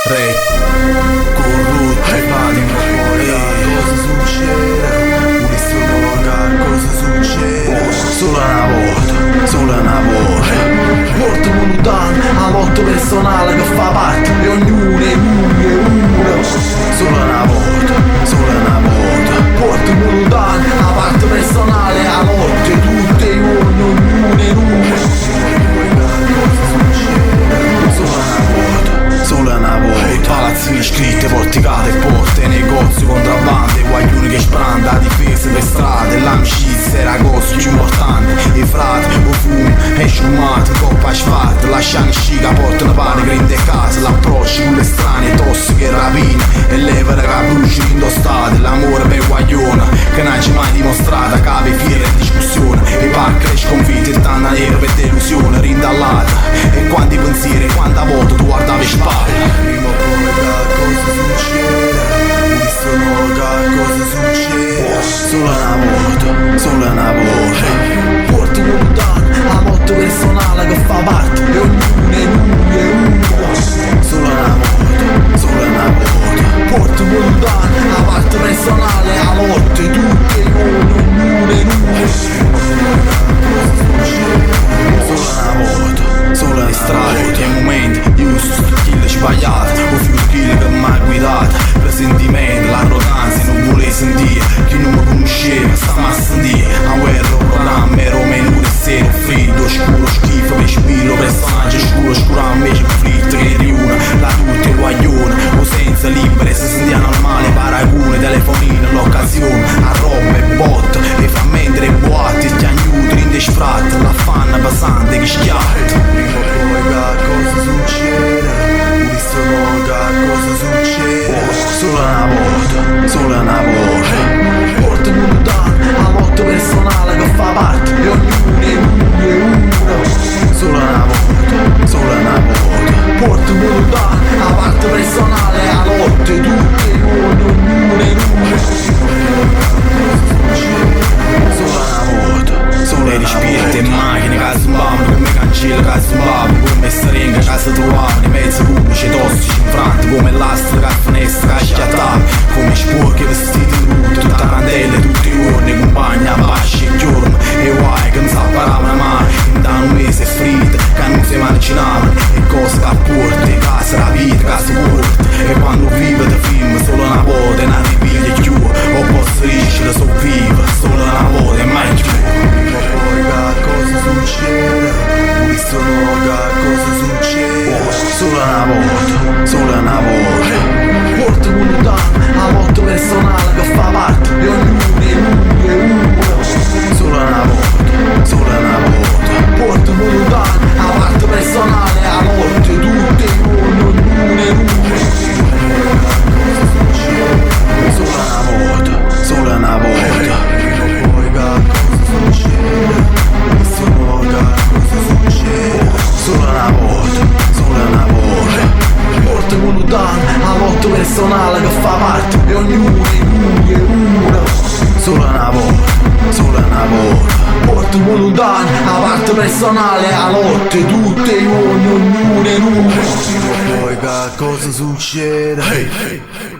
Re corrotti, cosa succede? Questo cosa succede? Solo una volta porto lontano a lotto personale che fa parte di ognuno e uno. Solo una volta porto lontano a parte personale a lotto e tutte e ognuno e uno. Solo una volta palazzini scritte, porticate, porte, negozi, contrabbande, guaglioni che spranda, difese per strade, l'amicizia era cosa più importante. I frati, o fumo, e sciumato, coppa asfalto, lasciano sciga, portano pane, grande casa, l'approccio con le strane, tossiche, rapine, e levere che bruci indostate, l'amore per guaglione, che non ci mai dimostrata, cave, fiere e discussione, i pacche, le sconfitte, il tanto nero per delusione, rindallata, e quanti pensieri, quanta volta tu guardavi spalle. Prima o poi cosa succede? Questo cosa succede? Solo una volta porto lontano a lotto personale che fa parte di ognuno e uno. Solo una volta porto lontano a parte personale a lotto e tutte e ognuno e uno. Solo le strade, i momenti, giusto, chi le sbagliate, o fiuto chi le mai guidate, presentimento, l'arroganza, non vuole sentire, chi non mi conosceva, sta ma a sentire, a guerra, programma, ero meno e sera, freddo, scuro, schifo, per spillo, personaggio scuro, scuro, invece conflitto che riuna, la tutte guaglione, o senza libere, se sentiamo normale, paragone, telefonino, l'occasione, a roba e botte, e frammenti e boatti, ti aiuto, rinde sfratta, la fanna pesante che schiatta. Prima o poi cosa succede? Questo cosa succede? Solo una volta porto lontano a lotto personale che fa parte di ognuno e uno. Solo una volta porto lontano a parte personale a lotto e tutte e ognuno e uno. Solo le spirite e macchine, casa zimbabwe, come cancella, casa zimbabwe, come stringa, casa trovava, nei mezzi pubblici, tossici, infranti, come lastra, finestra, schiattava, come sporchi, vestiti brutti, tutta candela, tutti i giorni, compagni, abbasci e giorni, e guai che non s'apparavano mai, da un mese fritte, che non si immaginavano, e cose che porti, casa la vita, casa porti, e quando vive da film, solo una volta, e non ripiglia più, o posso riuscire a sopravvivere, solo una volta, e mai più. Cosa succede? Questo cosa succede? Solo una volta porto lontano a lotto personale che fa parte di ognuno e uno. Solo una volta porto lontano a parte personale a lotto e tutte e ognuno e uno. Solo una volta poi cosa succede? Solo una volta porto lontano a lotto personale che fa parte di ognuno e uno. Solo una volta porto lontano a parte personale a lotto e tutte e ognuno e uno. Poi cosa succede?